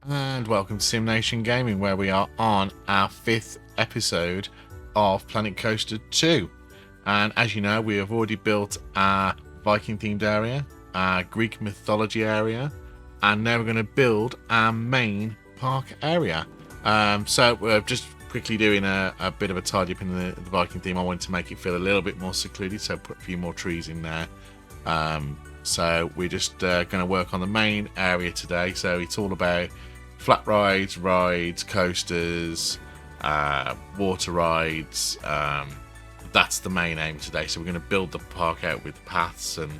And welcome to Sim Nation Gaming, where we are on our 5th episode of Planet Coaster 2. And as you know, we have already built our Viking themed area, our Greek mythology area, and now we're going to build our main park area. So we're just quickly doing a bit of a tidy up in the Viking theme. I wanted to make it feel a little bit more secluded, so put a few more trees in there. So we're just going to work on the main area today. So it's all about flat rides, coasters, water rides. That's the main aim today. So we're going to build the park out with paths and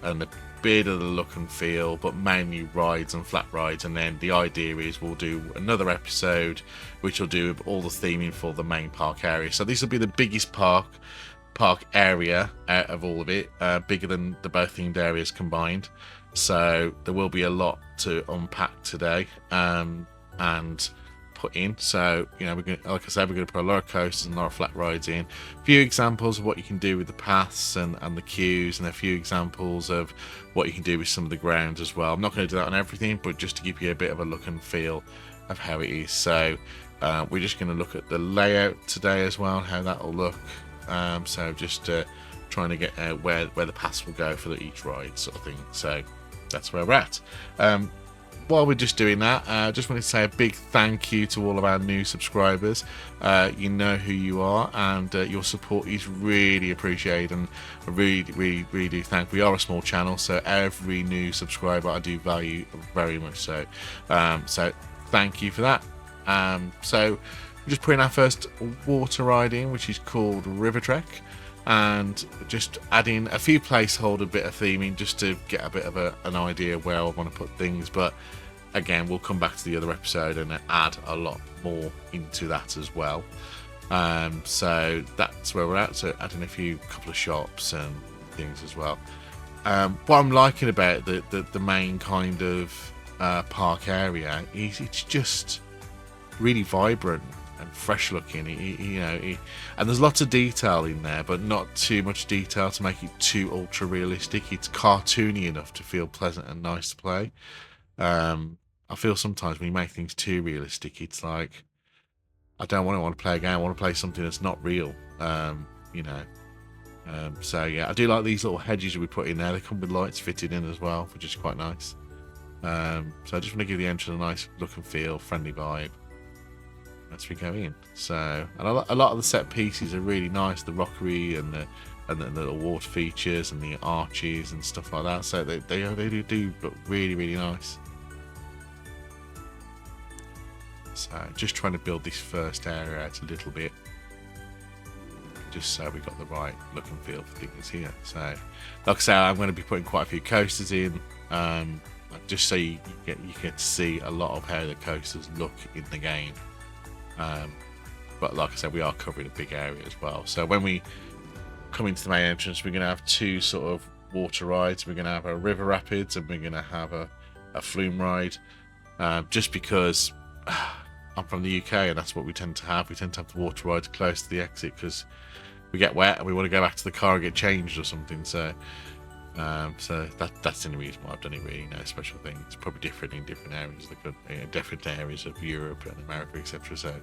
a bit of the look and feel, but mainly rides and flat rides. And then the idea is we'll do another episode which will do all the theming for the main park area. So this will be the biggest park area out of all of it, bigger than the both themed areas combined. So there will be a lot to unpack today and put in. So we're going, like I said, we're going to put a lot of coasters and a lot of flat rides in. A few examples of what you can do with the paths and the queues, and a few examples of what you can do with some of the grounds as well. I'm not going to do that on everything, but just to give you a bit of a look and feel of how it is. So we're just going to look at the layout today as well, and how that will look. So just trying to get where the paths will go for each ride, sort of thing. So that's where we're at. While we're just doing that, I just wanted to say a big thank you to all of our new subscribers. You know who you are, and your support is really appreciated, and I really do thank. We are a small channel, so every new subscriber I do value very much so. So thank you for that. So we're just putting our first water ride in, which is called River Trek, and just adding a few placeholder bit of theming just to get a bit of an idea where I want to put things. But again, we'll come back to the other episode and add a lot more into that as well. So that's where we're at. So adding a couple of shops and things as well. What I'm liking about the main kind of park area is it's just really vibrant and fresh looking. And there's lots of detail in there, but not too much detail to make it too ultra realistic. It's cartoony enough to feel pleasant and nice to play. I feel sometimes when you make things too realistic, it's like I don't want to play a game. I want to play something that's not real. So yeah, I do like these little hedges we put in there. They come with lights fitted in as well, which is quite nice. So I just want to give the entrance a nice look and feel, friendly vibe as we go in. So, and a lot of the set pieces are really nice, the rockery and the little water features and the arches and stuff like that. So they do look really nice. So just trying to build this first area out a little bit, just so we got the right look and feel for things here. So like I say, I'm going to be putting quite a few coasters in, just so you get to see a lot of how the coasters look in the game. But like I said, we are covering a big area as well. So when we come into the main entrance, we're going to have two sort of water rides. We're going to have a river rapids, and we're going to have a flume ride, just because I'm from the UK and that's what we tend to have. We tend to have the water rides close to the exit because we get wet and we want to go back to the car and get changed or something. So that's the only reason why I've done it. Really, no special thing. It's probably different in different areas, different areas of Europe and America, etc. So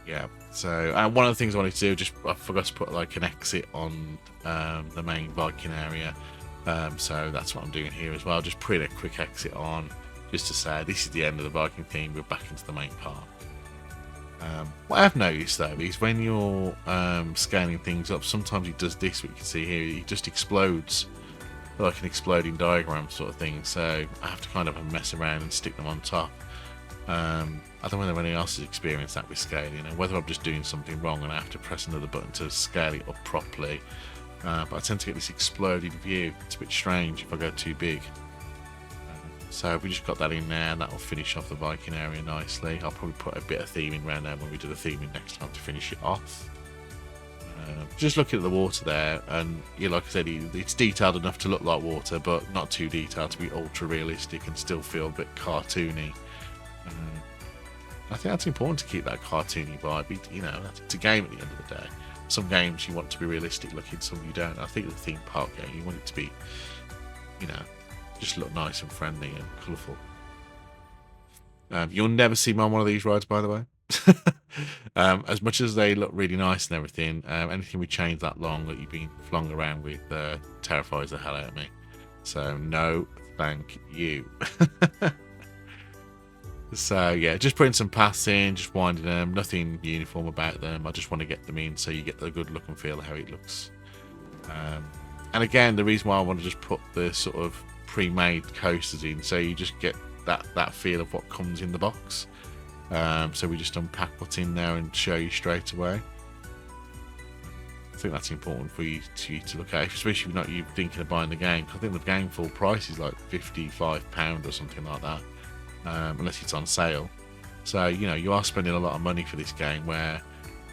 yeah. So one of the things I wanted to do, I forgot to put like an exit on the main Viking area. So that's what I'm doing here as well. Just put a quick exit on, just to say this is the end of the Viking theme. We're back into the main park. What I've noticed though is when you're scaling things up, sometimes it does this. What you can see here, it just explodes, like an exploding diagram sort of thing. So I have to kind of mess around and stick them on top. I don't know if anyone else has experienced that with scaling, and whether I'm just doing something wrong and I have to press another button to scale it up properly. But I tend to get this exploding view. It's a bit strange if I go too big. So we just got that in there, and that will finish off the Viking area nicely. I'll probably put a bit of theming around there when we do the theming next time to finish it off. Just looking at the water there, and like I said, it's detailed enough to look like water, but not too detailed to be ultra realistic and still feel a bit cartoony. I think that's important to keep that cartoony vibe. It's a game at the end of the day. Some games you want to be realistic looking, some you don't. I think the theme park game, you want it to be, just look nice and friendly and colourful. You'll never see me on one of these rides, by the way. As much as they look really nice and everything, anything with chains that long that you've been flung around with terrifies the hell out of me. So no, thank you. So yeah, just putting some paths in, just winding them, nothing uniform about them. I just want to get them in so you get the good look and feel of how it looks. And again, the reason why I want to just put the sort of pre-made coasters in, so you just get that feel of what comes in the box. So we just unpack what's in there and show you straight away. I think that's important for you to look at, especially if you're not thinking of buying the game. I think the game full price is like £55 or something like that, unless it's on sale. So you are spending a lot of money for this game, where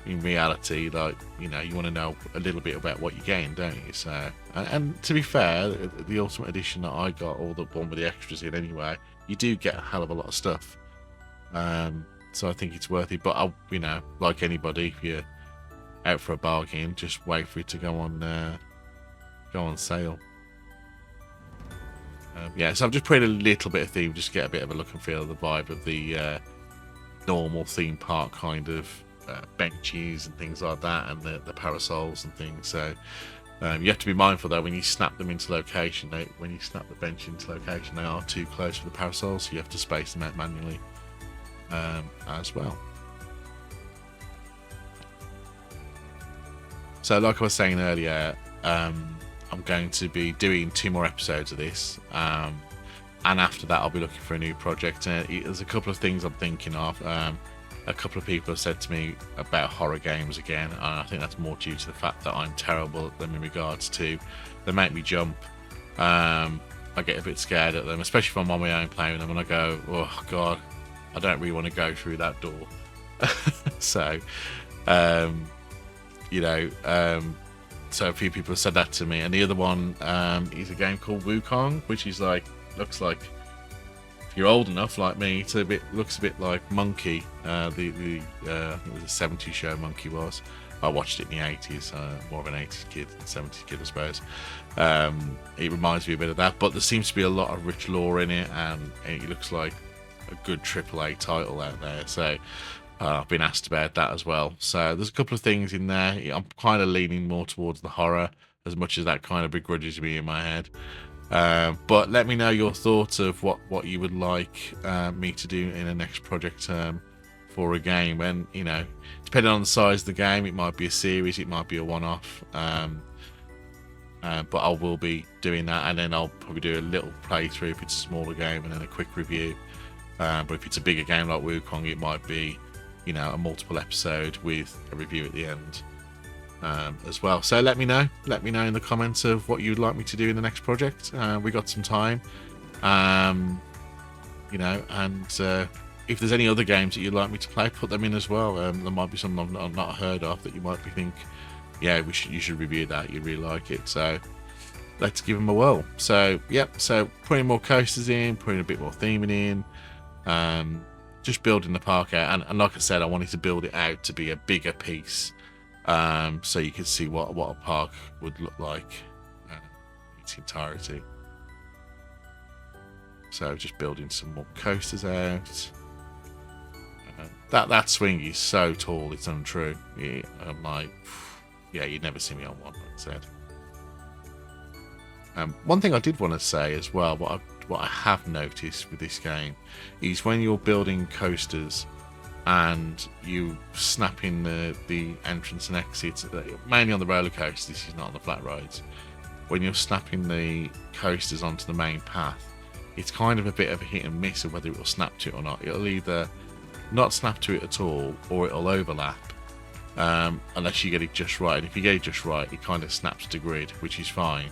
in reality, like you want to know a little bit about what you're getting, don't you? So and to be fair, the Ultimate Edition that I got, or the one with the extras in anyway, you do get a hell of a lot of stuff. So I think it's worth it. But like anybody, if you're out for a bargain, just wait for it to go on sale. Yeah, so I've just put in a little bit of theme, just to get a bit of a look and feel of the vibe of the normal theme park kind of benches and things like that, and the parasols and things. So you have to be mindful though, when you snap them into location, when you snap the bench into location, they are too close for the parasols, so you have to space them out manually as well. So like I was saying earlier, I'm going to be doing 2 more episodes of this, and after that I'll be looking for a new project. There's a couple of things I'm thinking of. A couple of people have said to me about horror games again, and I think that's more due to the fact that I'm terrible at them in regards to they make me jump. I get a bit scared at them, especially if I'm on my own playing them, and I go, oh god, I don't really want to go through that door. So so a few people have said that to me. And the other one is a game called Wukong, which is looks like, if you're old enough like me, looks a bit like Monkey. I think it was a 70s show, Monkey was. I watched it in the 80s, more of an 80s kid than 70s kid, I suppose. It reminds me a bit of that, but there seems to be a lot of rich lore in it, and it looks like a good AAA title out there. So I've been asked about that as well. So there's a couple of things in there. I'm kind of leaning more towards the horror, as much as that kind of begrudges me in my head. But let me know your thoughts of what you would like me to do in the next project for a game. And depending on the size of the game, it might be a series, it might be a one-off. But I will be doing that, and then I'll probably do a little playthrough if it's a smaller game, and then a quick review. But if it's a bigger game like Wukong, it might be a multiple episode with a review at the end as well. So let me know in the comments of what you'd like me to do in the next project. We got some time, and if there's any other games that you'd like me to play, put them in as well. There might be some I've not heard of that you might think, yeah, you should review that, you really like it. So let's give them a whirl. So so putting more coasters in, putting a bit more theming in, just building the park out, and like I said, I wanted to build it out to be a bigger piece, so you could see what a park would look like in its entirety. So just building some more coasters out. That swing is so tall, it's untrue. I'm like, yeah, you'd never see me on one, like I said. One thing I did want to say as well, what I have noticed with this game, is when you're building coasters and you snap in the entrance and exits, mainly on the roller coasters, this is not on the flat rides, when you're snapping the coasters onto the main path, it's kind of a bit of a hit and miss of whether it will snap to it or not. It'll either not snap to it at all, or it'll overlap, unless you get it just right. And if you get it just right, it kind of snaps to grid, which is fine.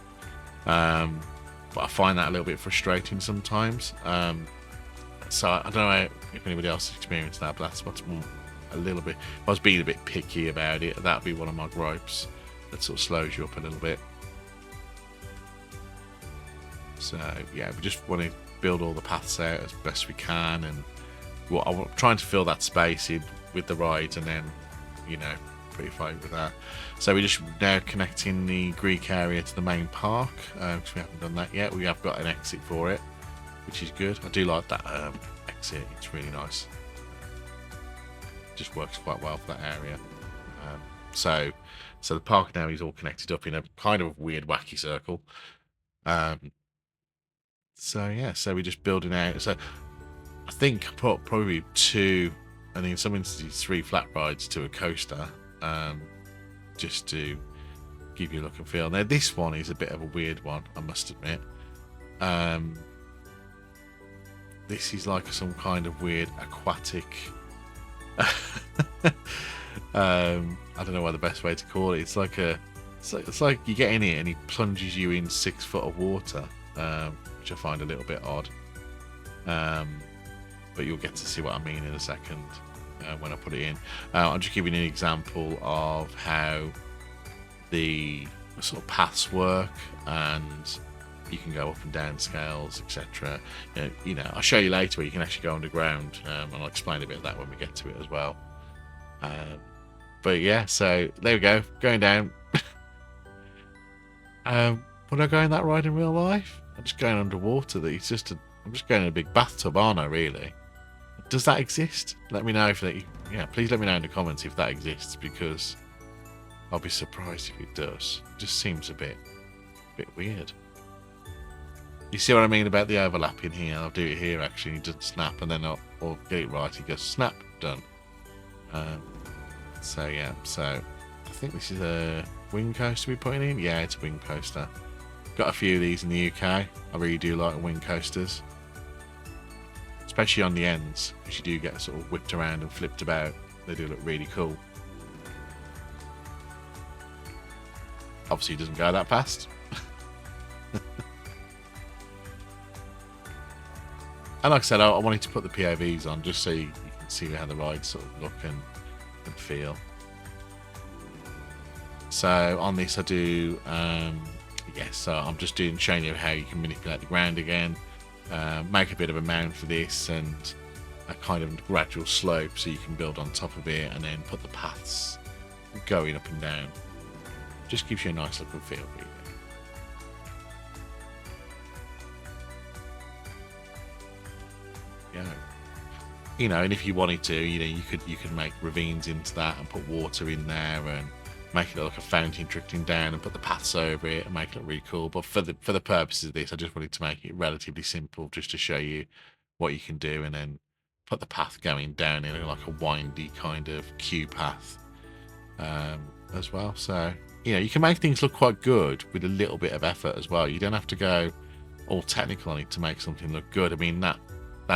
But I find that a little bit frustrating sometimes. So I don't know if anybody else has experienced that, but that's what's more a little bit. If I was being a bit picky about it, that'd be one of my gripes. That sort of slows you up a little bit. So yeah, we just want to build all the paths out as best we can, and I'm trying to fill that space in with the rides, and then pretty fine with that. So we're just now connecting the Greek area to the main park, because we haven't done that yet. We have got an exit for it, which is good. I do like that makes it, it's really nice. Just works quite well for that area. So the park now is all connected up in a kind of weird, wacky circle. So yeah, so we're just building out. So I think I put probably 2, and in some instances 3 flat rides to a coaster, just to give you a look and feel. Now this one is a bit of a weird one, I must admit. This is like some kind of weird aquatic. I don't know what the best way to call it. It's like you get in it and he plunges you in 6 foot of water, which I find a little bit odd. But you'll get to see what I mean in a second when I put it in. I'll just give you an example of how the sort of paths work, and you can go up and down scales, etc. You know, I'll show you later where you can actually go underground, and I'll explain a bit of that when we get to it as well. But yeah, so there we go, going down. Would I go in that ride in real life? I'm just going underwater. I'm just going in a big bathtub, aren't I? Really? Does that exist? Let me know if that. Yeah, please let me know in the comments if that exists, because I'll be surprised if it does. It just seems a bit weird. You see what I mean about the overlapping here? I'll do it here actually. It doesn't snap, and then I'll get it right. It goes snap, done. So yeah, so I think this is a wing coaster we're putting in. Yeah, it's a wing coaster. Got a few of these in the UK. I really do like wing coasters, especially on the ends, because you do get sort of whipped around and flipped about. They do look really cool. Obviously, it doesn't go that fast. And like I said, I wanted to put the POVs on just so you can see how the rides sort of look and feel. So on this I do, so I'm just showing you how you can manipulate the ground again, make a bit of a mound for this, and a kind of gradual slope so you can build on top of it, and then put the paths going up and down. Just gives you a nice look and feel, really. Yeah. You know, and if you wanted to, you know, you could make ravines into that and put water in there and make it look like a fountain trickling down and put the paths over it and make it look really cool. But for the purposes of this, I just wanted to make it relatively simple, just to show you what you can do, and then put the path going down in like a windy kind of queue path as well. So, you know, you can make things look quite good with a little bit of effort as well. You don't have to go all technical on it to make something look good. I mean, that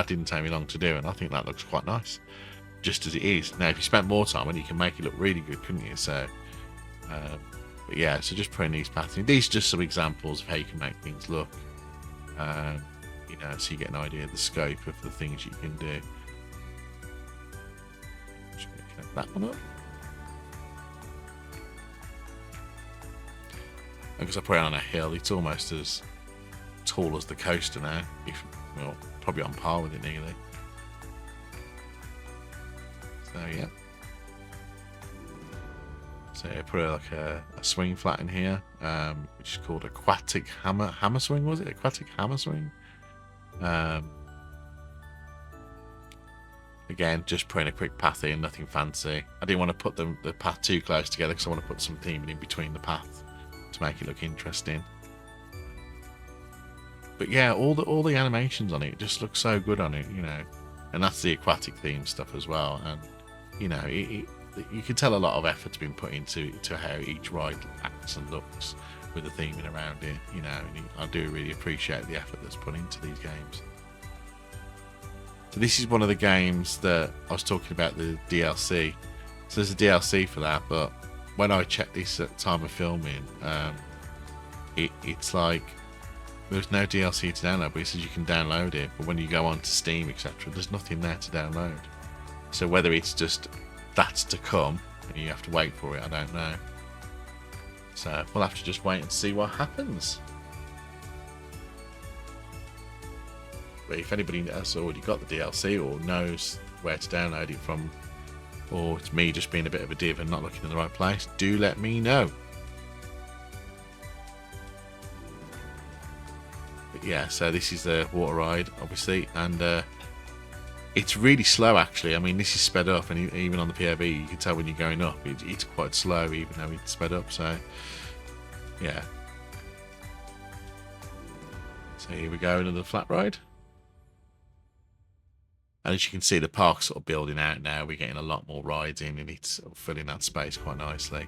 didn't take me long to do, and I think that looks quite nice just as it is. Now if you spent more time on it, you can make it look really good, couldn't you? So but yeah, so just putting these paths in. These are just some examples of how you can make things look, you know, so you get an idea of the scope of the things you can do. Just gonna connect that one up. Because I put it on a hill, it's almost as tall as the coaster now, well, probably on par with it nearly. So yeah. So I put like a swing flat in here, which is called aquatic hammer swing. Was it aquatic hammer swing? Again, just putting a quick path in, nothing fancy. I didn't want to put the path too close together because I want to put some theming in between the path to make it look interesting. But yeah, all the animations on it just look so good on it, you know. And that's the aquatic theme stuff as well. And you know, you can tell a lot of effort's been put into how each ride acts and looks with the theming around it, you know. And I do really appreciate the effort that's put into these games. So this is one of the games that I was talking about, the DLC. So there's a DLC for that, but when I checked this at the time of filming, it's like there's no DLC to download, but it says you can download it. But when you go on to Steam, etc., there's nothing there to download. So whether it's just that's to come and you have to wait for it, I don't know. So we'll have to just wait and see what happens. But if anybody has already got the DLC or knows where to download it from, or it's me just being a bit of a div and not looking in the right place, do let me know. But yeah, so this is the water ride, obviously, and It's really slow actually. I mean, this is sped up, and even on the POV, you can tell when you're going up, it's quite slow, even though it's sped up. So, yeah. So here we go, another flat ride. And as you can see, the park's sort of building out now. We're getting a lot more rides in, and it's sort of filling that space quite nicely.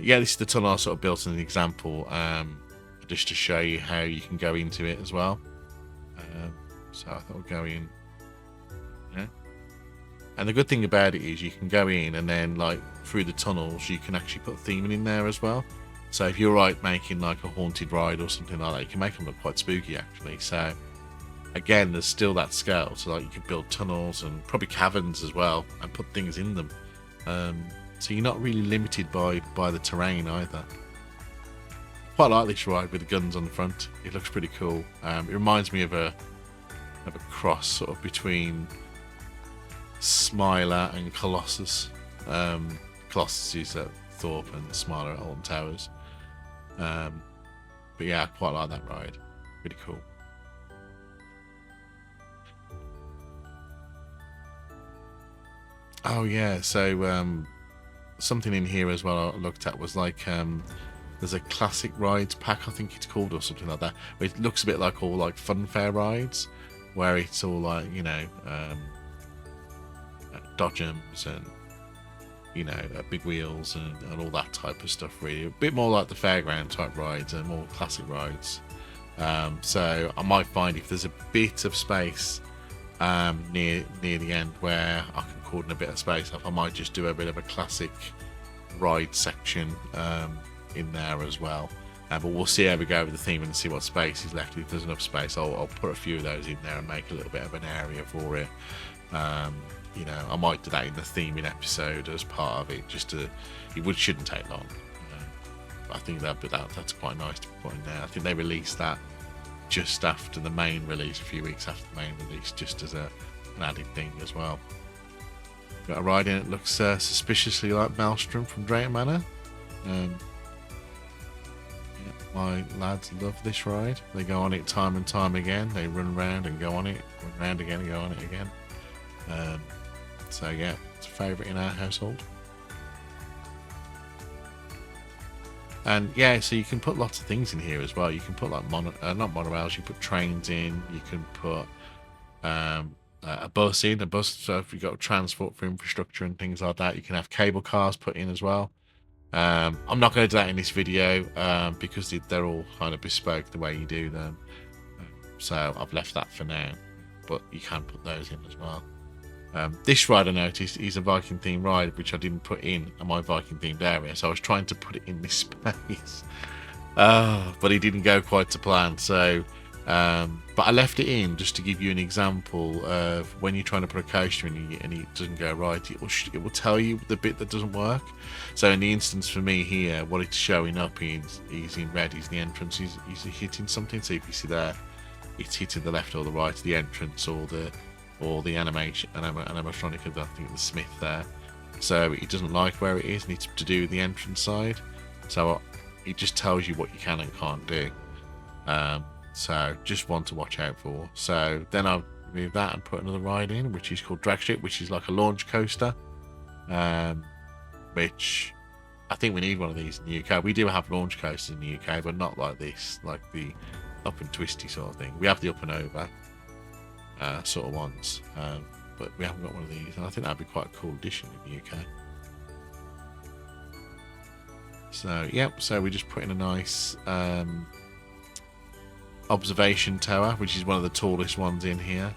Yeah, this is the tunnel I sort of built as an example, just to show you how you can go into it as well. So I thought I'd go in. Yeah. And the good thing about it is you can go in, and then like through the tunnels you can actually put theming in there as well. So if you're like making like a haunted ride or something like that, you can make them look quite spooky actually. So again, there's still that scale. So like you could build tunnels and probably caverns as well, and put things in them. So you're not really limited by the terrain either. Quite like this ride with the guns on the front. It looks pretty cool. It reminds me of a cross sort of between Smiler and Colossus. Colossus is at Thorpe and Smiler at Alton Towers. But yeah, I quite like that ride. Pretty cool. Oh yeah, so something in here as well I looked at was like there's a classic rides pack, I think it's called, or something like that, where it looks a bit like all like fun fair rides, where it's all like, you know, dodgems and, you know, big wheels and all that type of stuff, really. A bit more like the fairground type rides and more classic rides. So I might find if there's a bit of space near the end where I can cordon a bit of space off, I might just do a bit of a classic ride section in there as well. But we'll see how we go with the theme and see what space is left. If there's enough space, I'll put a few of those in there and make a little bit of an area for it. You know, I might do that in the theming episode as part of it, just to, shouldn't take long. But I think that's quite nice to put in there. I think they released that just after the main release, a few weeks after the main release, just as an added thing as well. Got a ride in it, looks suspiciously like Maelstrom from Drayton Manor. Yeah, my lads love this ride. They go on it time and time again. They run around and go on it, run around again and go on it again. So yeah, it's a favourite in our household. And yeah, so you can put lots of things in here as well. You can put like not monorails. You put trains in. You can put a bus in. So if you've got transport for infrastructure and things like that, you can have cable cars put in as well. I'm not going to do that in this video because they're all kind of bespoke the way you do them. So I've left that for now. But you can put those in as well. This ride, I noticed, is a Viking themed ride, which I didn't put in my Viking themed area, so I was trying to put it in this space, but it didn't go quite to plan. So but I left it in just to give you an example of when you're trying to put a coaster in and it doesn't go right, it will tell you the bit that doesn't work. So in the instance for me here, what it's showing up is in red is the entrance is hitting something. So if you see there, it's hitting the left or the right, the entrance or the animatronic of, I think, the Smith there. So it doesn't like where it is, and it's to do with the entrance side. So it just tells you what you can and can't do. So just one to watch out for. So then I'll remove that and put another ride in, which is called Dragship, which is like a launch coaster. Which I think we need one of these in the UK. We do have launch coasters in the UK, but not like this, like the up and twisty sort of thing. We have the up and over sort of ones, but we haven't got one of these, and I think that'd be quite a cool addition in the UK. So yep, so we just put in a nice observation tower, which is one of the tallest ones in here.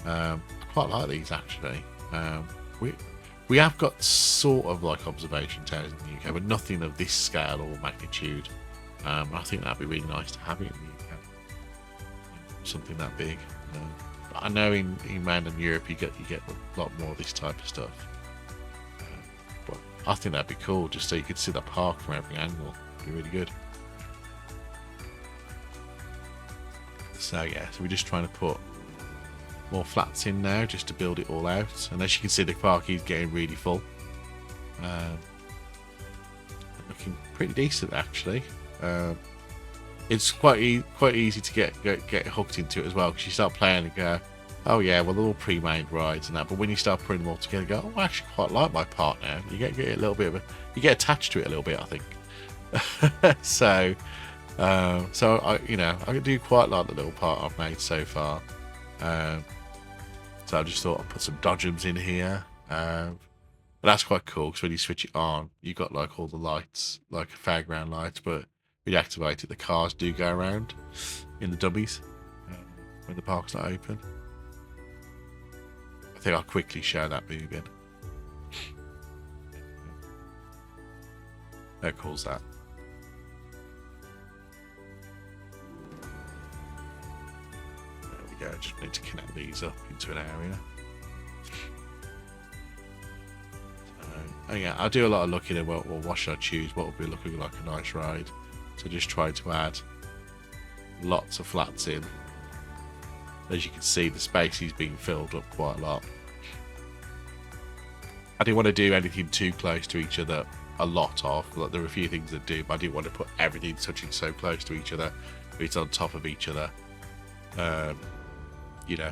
I quite like these actually. We have got sort of like observation towers in the UK, but nothing of this scale or magnitude. I think that'd be really nice to have it in the UK, something that big. I know in random Europe you get a lot more of this type of stuff, but I think that'd be cool, just so you could see the park from every angle. It'd be really good. So yeah, so we're just trying to put more flats in now just to build it all out, and as you can see, the park is getting really full. Looking pretty decent actually. It's quite easy to get hooked into it as well, because you start playing and go, oh yeah, well they're all pre-made rides and that, but when you start putting them all together, you go, oh, I actually quite like my part now. You get a little bit of you get attached to it a little bit, I think. So I, I do quite like the little part I've made so far. So I just thought I'd put some dodgems in here. But that's quite cool because when you switch it on, you've got like all the lights, like fairground lights, but when you activate it, the cars do go around in the dummies when the park's not open. I think I'll quickly show that moving. How cool's that? There we go, just need to connect these up into an area. Oh yeah, I do a lot of looking at what should I choose, what would be looking like a nice ride. So just try to add lots of flats in. As you can see, the space is being filled up quite a lot. I didn't want to do anything too close to each other a lot of. Like, there are a few things that do, but I didn't want to put everything touching so close to each other. It's on top of each other.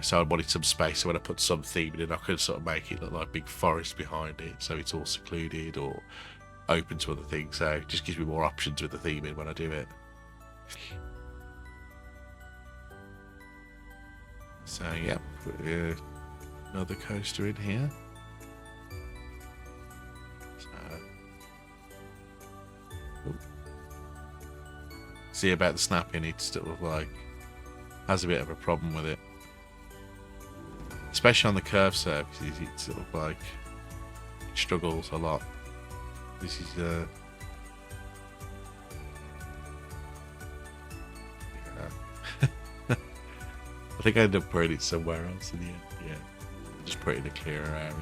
So I wanted some space. So when I put some theming in, I could sort of make it look like a big forest behind it. So it's all secluded or open to other things. So it just gives me more options with the theming when I do it. So yeah, put another coaster in here. See about the snapping, it still like has a bit of a problem with it, especially on the curved surfaces. It sort of like struggles a lot. This is I think I ended up putting it somewhere else in the end. Yeah, just put it in a clearer area.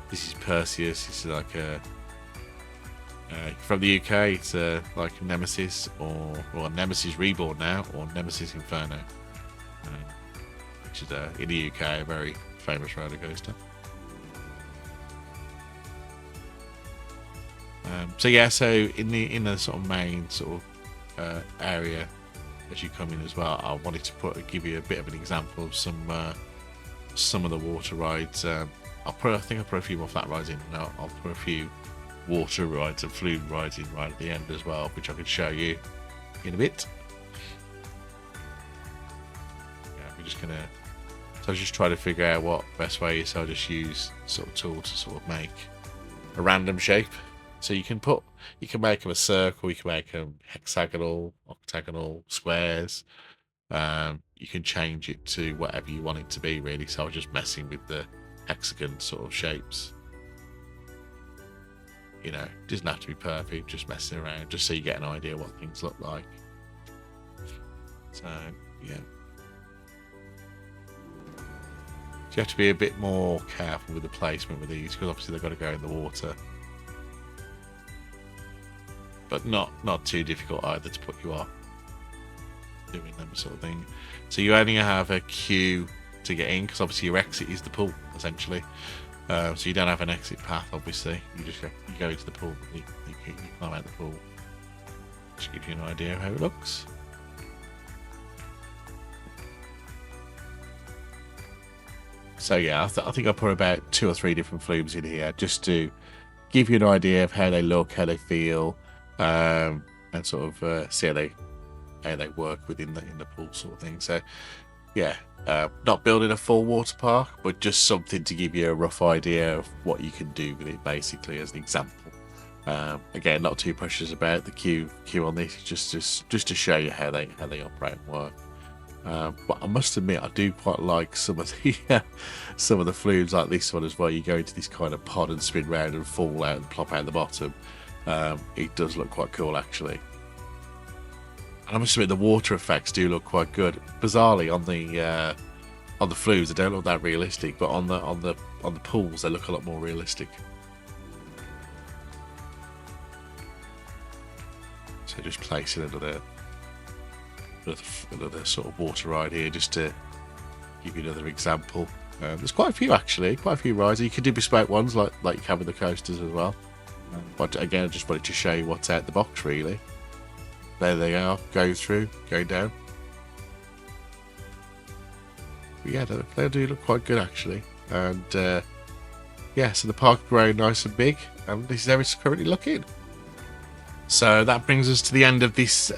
This is Perseus. This is like a from the UK. It's like Nemesis or Nemesis Reborn now, or Nemesis Inferno, which is in the UK a very famous roller coaster. So in the sort of main sort of area as you come in as well, I wanted to give you a bit of an example of some of the water rides. I think I'll put a few more flat rides in, and I'll put a few water rides and flume rides in right at the end as well, which I can show you in a bit. Yeah, we're just gonna. So I was just trying to figure out what best way is. So I just use sort of tool to sort of make a random shape. So you can make them a circle, you can make them hexagonal, octagonal, squares. You can change it to whatever you want it to be, really. So I was just messing with the hexagon sort of shapes. It doesn't have to be perfect, just messing around, just so you get an idea what things look like. So, yeah. So you have to be a bit more careful with the placement with these, because obviously they've got to go in the water. But not too difficult either to put you off doing them sort of thing. So you only have a queue to get in, because obviously your exit is the pool, essentially. So you don't have an exit path, obviously. You go into the pool, you climb out the pool. Just give you an idea of how it looks. So yeah, I think I put about 2 or 3 different flumes in here just to give you an idea of how they look, how they feel, and sort of see how they work within the pool sort of thing. So yeah, not building a full water park, but just something to give you a rough idea of what you can do with it, basically, as an example. Again, not too precious about the queue on this, just to show you how they operate and work. But I must admit, I do quite like some of the flumes like this one as well. You go into this kind of pod and spin round and fall out and plop out the bottom. It does look quite cool, actually. And I must admit, the water effects do look quite good. Bizarrely, on the flumes, they don't look that realistic, but on the pools, they look a lot more realistic. So just placing another sort of water ride here, just to give you another example. There's quite a few, actually, quite a few rides. You can do bespoke ones like you have with the coasters as well. But again, I just wanted to show you what's out the box, really. There they are, going down. yeah, they do look quite good actually. And yeah, so the park is very nice and big, and this is how it's currently looking. So that brings us to the end of this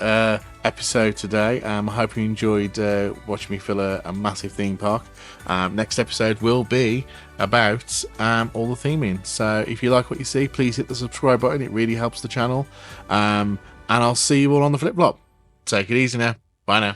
episode today. I hope you enjoyed watching me fill a massive theme park. Next episode will be about all the theming. So if you like what you see, please hit the subscribe button. It really helps the channel. And I'll see you all on the flip flop. Take it easy now. Bye now.